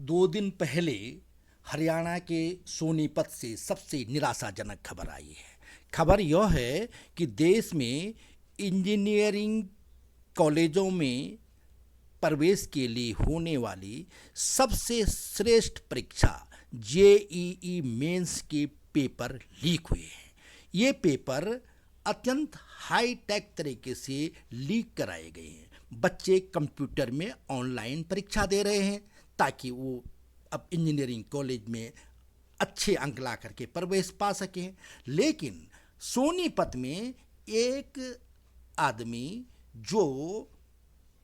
दो दिन पहले हरियाणा के सोनीपत से सबसे निराशाजनक खबर आई है। खबर यह है कि देश में इंजीनियरिंग कॉलेजों में प्रवेश के लिए होने वाली सबसे श्रेष्ठ परीक्षा जेईई मेंस के पेपर लीक हुए हैं। ये पेपर अत्यंत हाई टेक तरीके से लीक कराए गए हैं। बच्चे कंप्यूटर में ऑनलाइन परीक्षा दे रहे हैं ताकि वो अब इंजीनियरिंग कॉलेज में अच्छे अंक ला करके प्रवेश पा सकें। लेकिन सोनीपत में एक आदमी जो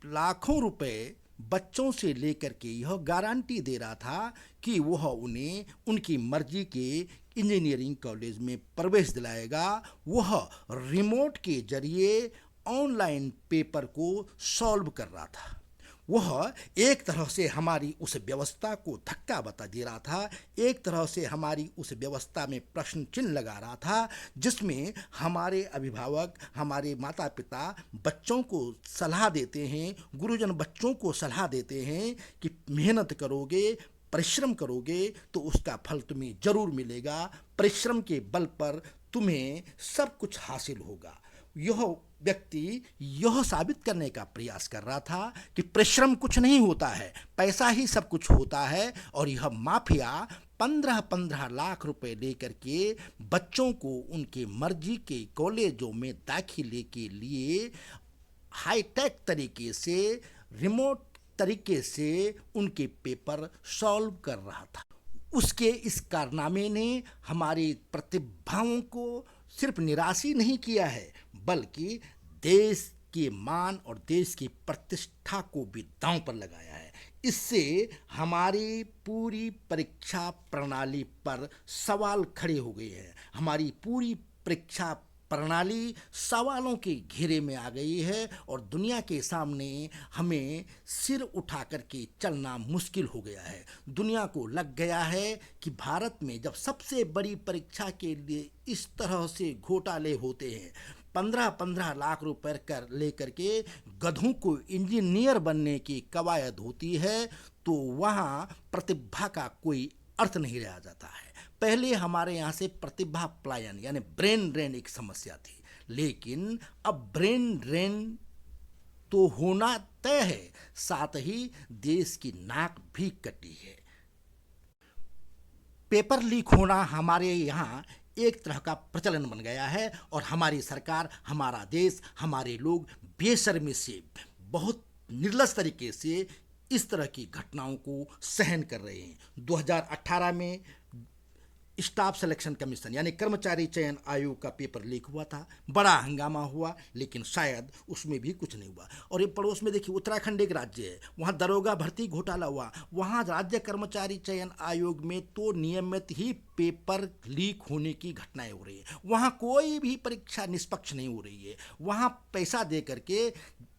लाखों रुपए बच्चों से लेकर के यह गारंटी दे रहा था कि वह उन्हें उनकी मर्जी के इंजीनियरिंग कॉलेज में प्रवेश दिलाएगा, वह रिमोट के जरिए ऑनलाइन पेपर को सॉल्व कर रहा था। वह एक तरह से हमारी उस व्यवस्था को धक्का बता दे रहा था, एक तरह से हमारी उस व्यवस्था में प्रश्न चिन्ह लगा रहा था, जिसमें हमारे अभिभावक, हमारे माता पिता बच्चों को सलाह देते हैं, गुरुजन बच्चों को सलाह देते हैं कि मेहनत करोगे, परिश्रम करोगे तो उसका फल तुम्हें जरूर मिलेगा, परिश्रम के बल पर तुम्हें सब कुछ हासिल होगा। यह व्यक्ति यह साबित करने का प्रयास कर रहा था कि परिश्रम कुछ नहीं होता है, पैसा ही सब कुछ होता है। और यह माफिया 15-15 लाख रुपए लेकर के बच्चों को उनके मर्जी के कॉलेजों में दाखिले के लिए हाईटेक तरीके से, रिमोट तरीके से उनके पेपर सॉल्व कर रहा था। उसके इस कारनामे ने हमारी प्रतिभाओं को सिर्फ निराश ही नहीं किया है, बल्कि देश के मान और देश की प्रतिष्ठा को भी दांव पर लगाया है। इससे हमारी पूरी परीक्षा प्रणाली पर सवाल खड़े हो गए हैं। हमारी पूरी परीक्षा प्रणाली सवालों के घेरे में आ गई है और दुनिया के सामने हमें सिर उठा करके चलना मुश्किल हो गया है। दुनिया को लग गया है कि भारत में जब सबसे बड़ी परीक्षा के लिए इस तरह से घोटाले होते हैं, 15-15 लाख रुपए कर लेकर के गधों को इंजीनियर बनने की कवायद होती है, तो वहाँ प्रतिभा का कोई अर्थ नहीं रह जाता है। पहले हमारे यहाँ से प्रतिभा पलायन यानी ब्रेन ड्रेन एक समस्या थी, लेकिन अब ब्रेन ड्रेन तो होना तय है, साथ ही देश की नाक भी कटी है। पेपर लीक होना हमारे यहाँ एक तरह का प्रचलन बन गया है और हमारी सरकार, हमारा देश, हमारे लोग बेशर्मी से, बहुत निर्लज तरीके से इस तरह की घटनाओं को सहन कर रहे हैं। 2018 में स्टाफ सिलेक्शन कमीशन यानी कर्मचारी चयन आयोग का पेपर लीक हुआ था, बड़ा हंगामा हुआ, लेकिन शायद उसमें भी कुछ नहीं हुआ। और ये पड़ोस में देखिए उत्तराखंड एक राज्य है, वहाँ दरोगा भर्ती घोटाला हुआ, वहाँ राज्य कर्मचारी चयन आयोग में तो नियमित ही पेपर लीक होने की घटनाएं हो रही है। वहाँ कोई भी परीक्षा निष्पक्ष नहीं हो रही है, वहाँ पैसा दे करके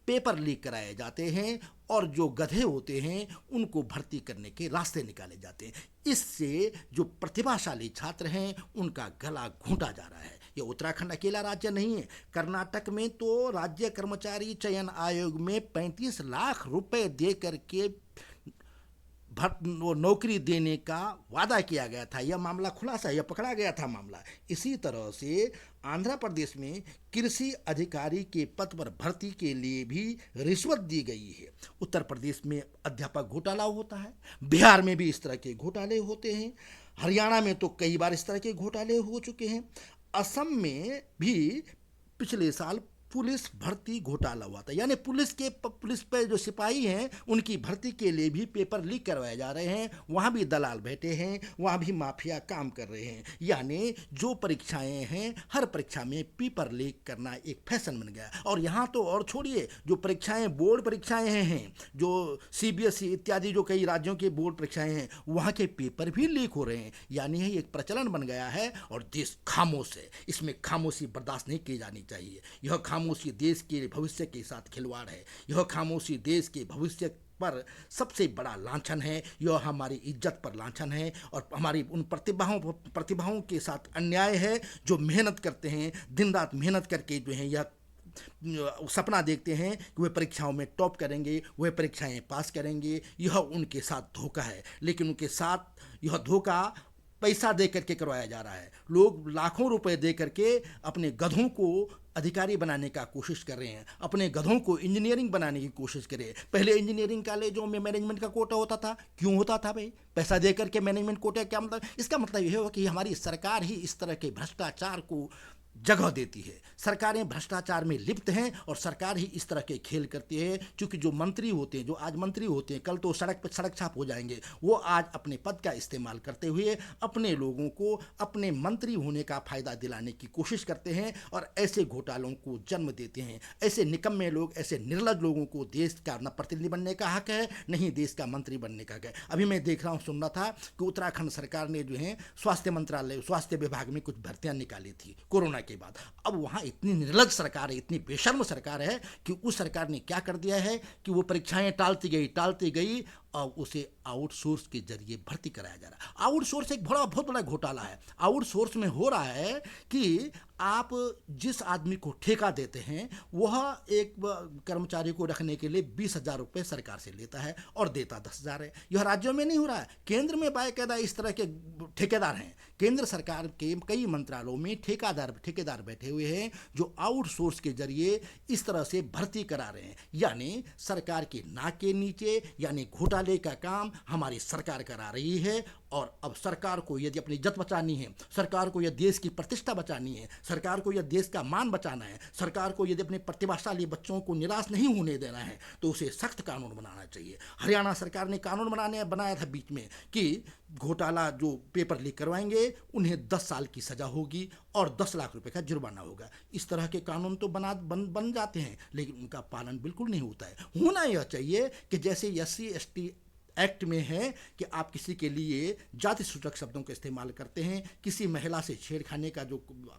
पेपर लीक कराए जाते हैं और जो गधे होते हैं उनको भर्ती करने के रास्ते निकाले जाते हैं। इससे जो प्रतिभाशाली छात्र हैं उनका गला घोंटा जा रहा है। ये उत्तराखंड अकेला राज्य नहीं है, कर्नाटक में तो राज्य कर्मचारी चयन आयोग में 35 लाख रुपए दे करके वो नौकरी देने का वादा किया गया था। यह मामला खुलासा, यह पकड़ा गया था मामला। इसी तरह से आंध्र प्रदेश में कृषि अधिकारी के पद पर भर्ती के लिए भी रिश्वत दी गई है। उत्तर प्रदेश में अध्यापक घोटाला होता है, बिहार में भी इस तरह के घोटाले होते हैं, हरियाणा में तो कई बार इस तरह के घोटाले हो चुके हैं। असम में भी पिछले साल पुलिस भर्ती घोटाला हुआ था, यानी पुलिस पे जो सिपाही हैं उनकी भर्ती के लिए भी पेपर लीक करवाए जा रहे हैं। वहाँ भी दलाल बैठे हैं, वहाँ भी माफिया काम कर रहे हैं। यानी जो परीक्षाएं हैं, हर परीक्षा में पेपर लीक करना एक फैशन बन गया। और यहाँ तो और छोड़िए, जो परीक्षाएं बोर्ड परीक्षाएं हैं, जो सीबीएसई इत्यादि जो कई राज्यों के बोर्ड परीक्षाएं हैं, वहाँ के पेपर भी लीक हो रहे हैं। यानी यह एक प्रचलन बन गया है और देश खामोश है। इसमें खामोशी बर्दाश्त नहीं की जानी चाहिए। यह खामोशी देश के भविष्य के साथ खिलवाड़ है। यह खामोशी देश के भविष्य पर सबसे बड़ा लांछन है। यह हमारी इज्जत पर लांछन है और हमारी उन प्रतिभाओं के साथ अन्याय है जो मेहनत करते हैं, दिन रात मेहनत करके जो है यह सपना देखते हैं कि वे परीक्षाओं में टॉप करेंगे, वे परीक्षाएं पास करेंगे। यह उनके साथ धोखा है, लेकिन उनके साथ यह धोखा पैसा दे करके करवाया जा रहा है। लोग लाखों रुपए दे करके अपने गधों को अधिकारी बनाने का कोशिश कर रहे हैं, अपने गधों को इंजीनियरिंग बनाने की कोशिश कर रहे हैं। पहले इंजीनियरिंग कॉलेजों में मैनेजमेंट का कोटा होता था। क्यों होता था भाई? पैसा दे करके मैनेजमेंट कोटा। क्या मतलब? इसका मतलब यह है कि हमारी सरकार ही इस तरह के भ्रष्टाचार को जगह देती है। सरकारें भ्रष्टाचार में लिप्त हैं और सरकार ही इस तरह के खेल करती है। क्योंकि जो मंत्री होते हैं, जो आज मंत्री होते हैं, कल तो सड़क पर सड़क छाप हो जाएंगे। वो आज अपने पद का इस्तेमाल करते हुए अपने लोगों को अपने मंत्री होने का फायदा दिलाने की कोशिश करते हैं और ऐसे घोटालों को जन्म देते हैं। ऐसे निकम्मे लोग, ऐसे निर्लज लोगों को देश का न प्रतिनिधि बनने का हक है, नहीं देश का मंत्री बनने का हक है। अभी मैं देख रहा हूँ, सुन रहा था कि उत्तराखंड सरकार ने जो है स्वास्थ्य मंत्रालय, स्वास्थ्य विभाग में कुछ भर्तियां निकाली थी कोरोना के बाद। अब वहां इतनी निर्लज सरकार है, इतनी बेशर्म सरकार है कि उस सरकार ने क्या कर दिया है कि वो परीक्षाएं टालती गई और उसे आउटसोर्स के जरिए भर्ती कराया जा रहा है। आउटसोर्स एक बहुत बड़ा घोटाला है। आउटसोर्स में हो रहा है कि आप जिस आदमी को ठेका देते हैं वह एक कर्मचारी को रखने के लिए 20,000 रुपये सरकार से लेता है और देता 10,000 है। यह राज्यों में नहीं हो रहा है, केंद्र में बाकायदा इस तरह के ठेकेदार हैं। केंद्र सरकार के कई मंत्रालयों में ठेकेदार बैठे हुए हैं जो आउटसोर्स के जरिए इस तरह से भर्ती करा रहे हैं। यानी सरकार के नाक के नीचे, यानी घोटाले का काम हमारी सरकार करा रही है। और अब सरकार को यदि अपनी इज्जत बचानी है, सरकार को यह देश की प्रतिष्ठा बचानी है, सरकार को यह देश का मान बचाना है, सरकार को यदि अपने प्रतिभाशाली बच्चों को निराश नहीं होने देना है, तो उसे सख्त कानून बनाना चाहिए। हरियाणा सरकार ने कानून बनाया था बीच में कि घोटाला जो पेपर लीक करवाएंगे उन्हें 10 साल की सजा होगी और 10 लाख रुपए का जुर्माना होगा। इस तरह के कानून तो बन जाते हैं, लेकिन उनका पालन बिल्कुल नहीं होता है। होना यह चाहिए कि जैसे SC/ST एक्ट में है कि आप किसी के लिए जाति सूचक शब्दों का इस्तेमाल करते हैं, किसी महिला से छेड़खानी का जो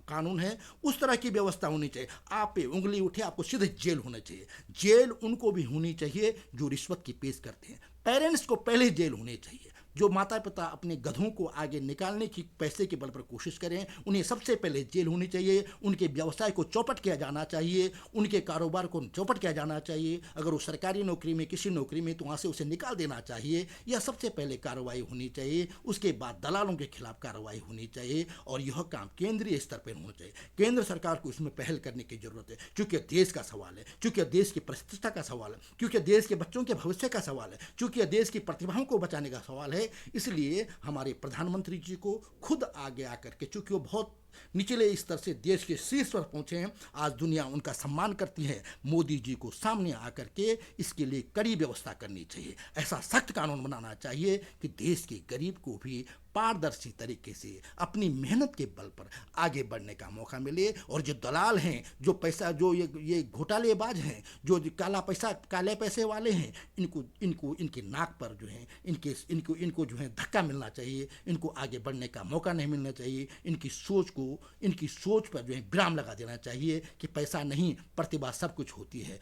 कानून है उस तरह की व्यवस्था होनी चाहिए। आप पे उंगली उठे आपको सीधे जेल होना चाहिए। जेल उनको भी होनी चाहिए जो रिश्वत की पेश करते हैं। पेरेंट्स को पहले जेल होनी चाहिए। जो माता पिता अपने गधों को आगे निकालने की पैसे के बल पर कोशिश करें, उन्हें सबसे पहले जेल होनी चाहिए। उनके व्यवसाय को चौपट किया जाना चाहिए, उनके कारोबार को चौपट किया जाना चाहिए। अगर वो सरकारी नौकरी में, किसी नौकरी में, तो वहाँ से उसे निकाल देना चाहिए। यह सबसे पहले कार्रवाई होनी चाहिए। उसके बाद दलालों के खिलाफ कार्रवाई होनी चाहिए और यह काम केंद्रीय स्तर पर होना चाहिए। केंद्र सरकार को इसमें पहल करने की जरूरत है, क्योंकि देश का सवाल है, क्योंकि देश की प्रतिष्ठा का सवाल है, क्योंकि देश के बच्चों के भविष्य का सवाल है, क्योंकि देश की प्रतिभाओं को बचाने का सवाल है। इसलिए हमारे प्रधानमंत्री जी को खुद आगे आकर के, चूंकि वो बहुत निचले स्तर से देश के शीर्ष पर पहुंचे हैं, आज दुनिया उनका सम्मान करती है। मोदी जी को सामने आकर के इसके लिए कड़ी व्यवस्था करनी चाहिए। ऐसा सख्त कानून बनाना चाहिए कि देश के गरीब को भी पारदर्शी तरीके से अपनी मेहनत के बल पर आगे बढ़ने का मौका मिले। और जो दलाल हैं, जो पैसा, जो ये घोटालेबाज हैं, जो काले पैसे वाले हैं, इनकी नाक पर जो है इनको जो है धक्का मिलना चाहिए। इनको आगे बढ़ने का मौका नहीं मिलना चाहिए। इनकी सोच पर जो है विराम लगा देना चाहिए कि पैसा नहीं, प्रतिभा सब कुछ होती है।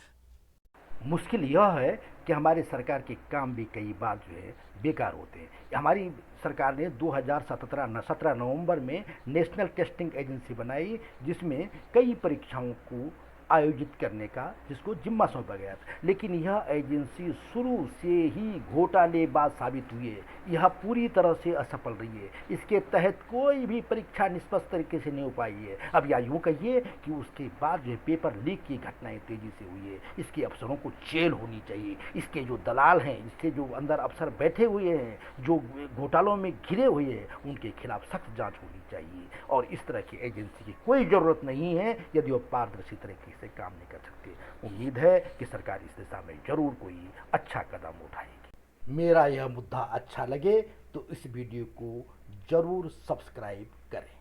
मुश्किल यह है कि हमारी सरकार के काम भी कई बार जो है बेकार होते हैं। हमारी सरकार ने 2017 नवंबर में नेशनल टेस्टिंग एजेंसी बनाई, जिसमें कई परीक्षाओं को आयोजित करने का जिसको जिम्मा सौंपा गया था। लेकिन यह एजेंसी शुरू से ही घोटालेबाज साबित हुई है। यह पूरी तरह से असफल रही है। इसके तहत कोई भी परीक्षा निष्पक्ष तरीके से नहीं हो पाई है। अब या यूँ कहिए कि उसके बाद जो पेपर लीक की घटनाएं तेजी से हुई है। इसके अफसरों को जेल होनी चाहिए। इसके जो दलाल हैं, इसके जो अंदर अफसर बैठे हुए हैं, जो घोटालों में घिरे हुए हैं, उनके खिलाफ सख्त जांच होनी चाहिए। और इस तरह की एजेंसी की कोई ज़रूरत नहीं है यदि वो पारदर्शी तरीके से काम नहीं कर सकते। उम्मीद है कि सरकार इस दिशा में जरूर कोई अच्छा कदम उठाएगी। मेरा यह मुद्दा अच्छा लगे तो इस वीडियो को जरूर सब्सक्राइब करें।